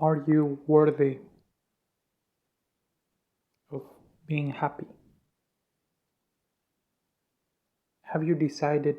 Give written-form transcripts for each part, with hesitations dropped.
Are you worthy of being happy? Have you decided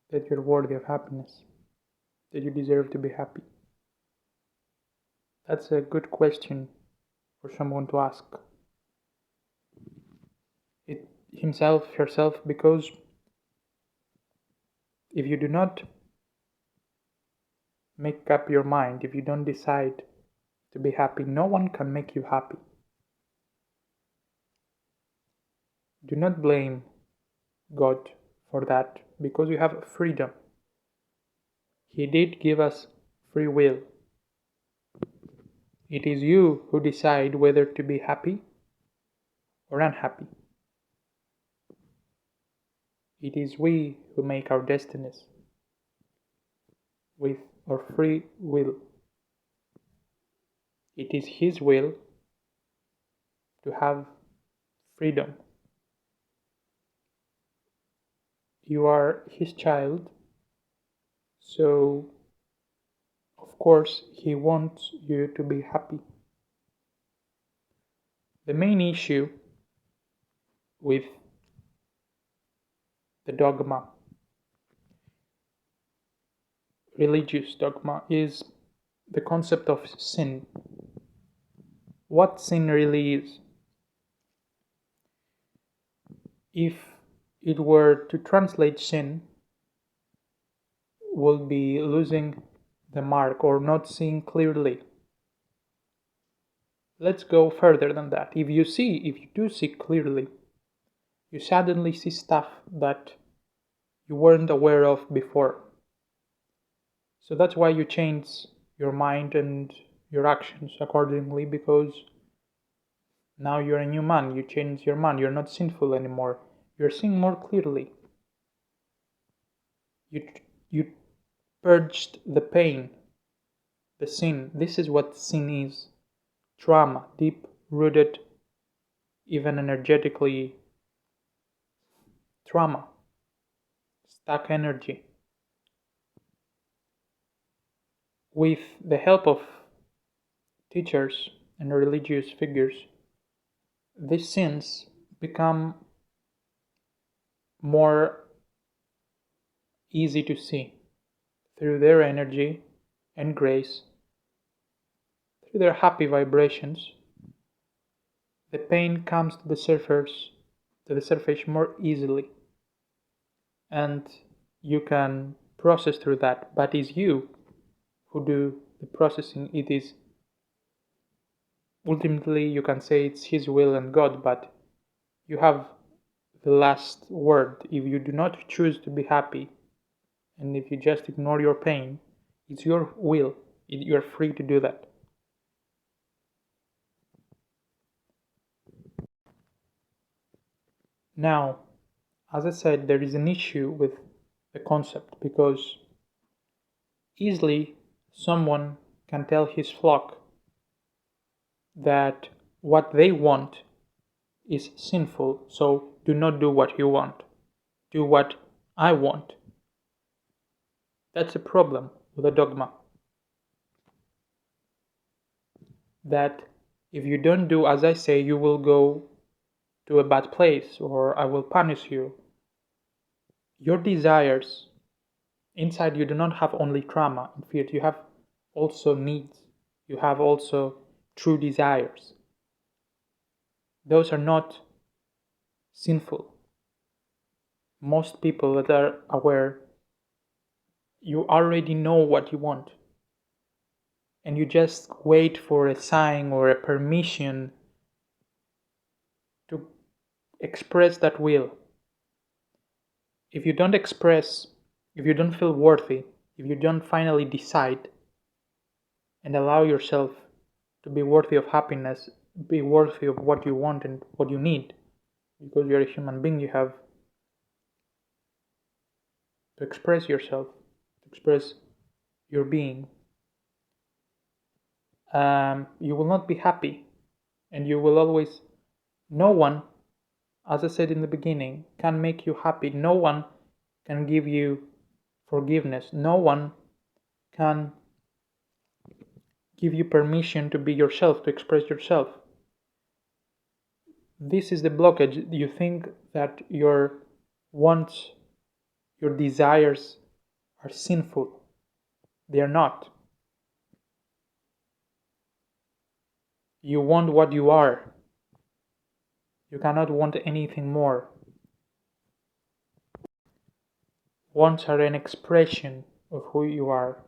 that you're worthy of happiness? That you deserve to be happy? That's a good question for someone to ask it himself, herself, because if you do not make up your mind, if you don't decide to be happy, no one can make you happy. Do not blame God for that, because you have freedom. He did give us free will. It is you who decide whether to be happy or unhappy. It is we who make our destinies with our free will. It is His will to have freedom. You are His child, so of course He wants you to be happy. The main issue with the dogma, religious dogma, is the concept of sin. What sin really is. If it were to translate sin, will be losing the mark or not seeing clearly. Let's go further than that. If you do see clearly, you suddenly see stuff that you weren't aware of before. So that's why you change your mind and your actions accordingly, because now you're a new man. You change your mind. You're not sinful anymore. You're seeing more clearly. You purged the pain, the sin. This is what sin is. Trauma, deep-rooted, even energetically, trauma, stuck energy. With the help of teachers and religious figures, these sins become more easy to see through their energy and grace, through their happy vibrations. The pain comes to the surface more easily, and you can process through that. But it's you who do the processing. It is ultimately, you can say it's His will and God, but you have the last word. If you do not choose to be happy, and if you just ignore your pain, it's your will. You're free to do that. Now, as I said, there is an issue with the concept, because easily someone can tell his flock that what they want is sinful, so do not do what you want. Do what I want. That's a problem with a dogma. That if you don't do as I say, you will go to a bad place, or I will punish you. Your desires, inside you do not have only trauma and fear, you have also needs. You have also true desires. Those are not sinful. Most people that are aware, you already know what you want, and you just wait for a sign or a permission to express that will. If you don't express, if you don't feel worthy, if you don't finally decide and allow yourself to be worthy of happiness, be worthy of what you want and what you need, because you're a human being, you have to express yourself, to express your being. You will not be happy, and you will always, no one, as I said in the beginning, can make you happy. No one can give you forgiveness. No one can give you permission to be yourself, to express yourself. This is the blockage. You think that your wants, your desires are sinful. They are not. You want what you are. You cannot want anything more. Wants are an expression of who you are.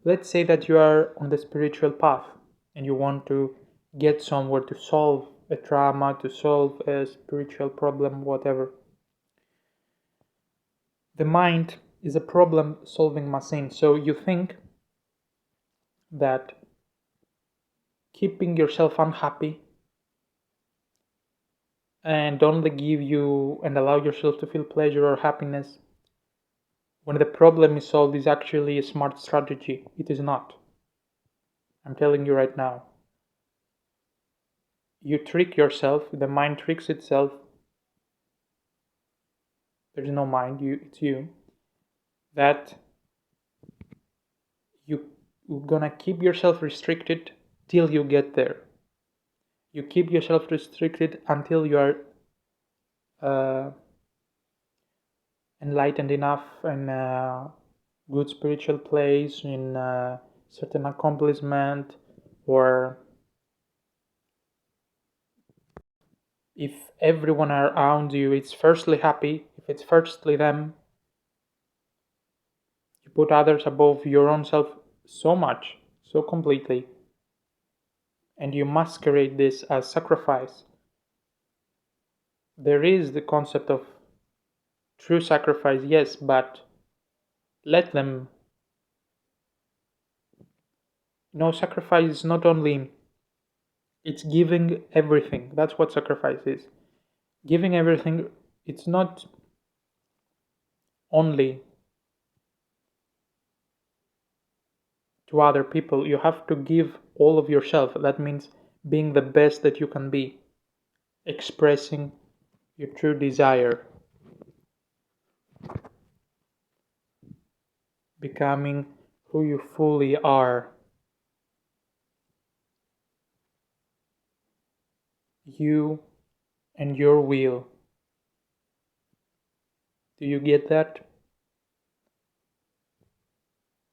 Let's say that you are on the spiritual path and you want to get somewhere to solve a trauma, to solve a spiritual problem, whatever. The mind is a problem solving machine. So you think that keeping yourself unhappy and only give you and allow yourself to feel pleasure or happiness when the problem is solved is actually a smart strategy. It is not. I'm telling you right now. You trick yourself, the mind tricks itself. There's no mind, it's you. That you're gonna keep yourself restricted till you get there. You keep yourself restricted until you are enlightened enough in a good spiritual place, in a certain accomplishment, or if everyone around you is firstly happy, if it's firstly them, you put others above your own self so much, so completely, and you masquerade this as sacrifice. There is the concept of true sacrifice, yes, but let them. Sacrifice is not only, it's giving everything. That's what sacrifice is. Giving everything, it's not only to other people. You have to give all of yourself. That means being the best that you can be, expressing your true desire, becoming who you fully are. You and your will. Do you get that?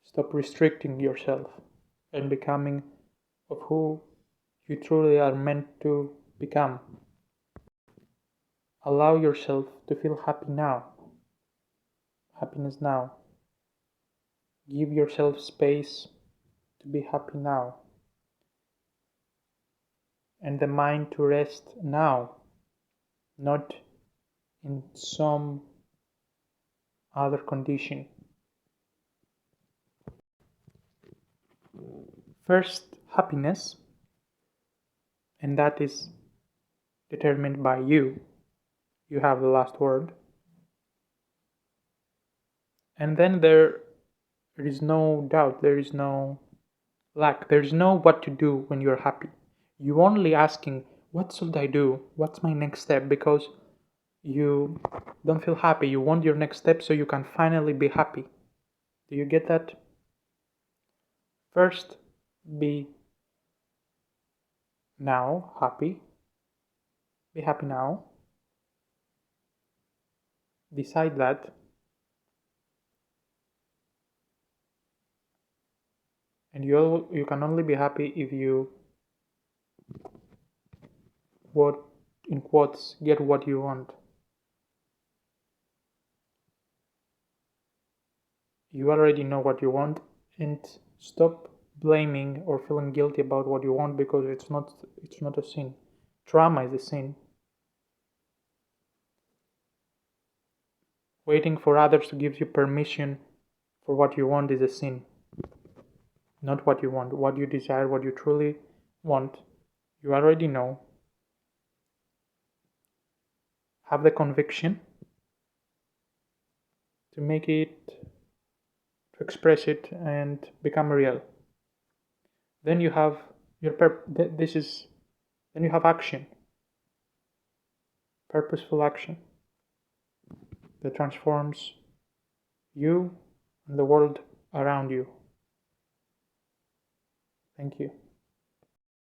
Stop restricting yourself and becoming of who you truly are meant to become. Allow yourself to feel happy now. Happiness now. Give yourself space to be happy now. And the mind to rest now, not in some other condition. First, happiness, and that is determined by you. You have the last word. And then there is no doubt, there is no lack, there is no what to do when you're happy. You're only asking, what should I do? What's my next step? Because you don't feel happy. You want your next step so you can finally be happy. Do you get that? First, be now happy. Be happy now. Decide that. And you can only be happy if you, what in quotes, get what you want. You already know what you want, and stop blaming or feeling guilty about what you want, because it's not a sin. Trauma is a sin. Waiting for others to give you permission for what you want is a sin. Not what you want, what you desire, what you truly want. You already know. Have the conviction to make it, to express it and become real. Then you have your then you have action. Purposeful action that transforms you and the world around you. Thank you.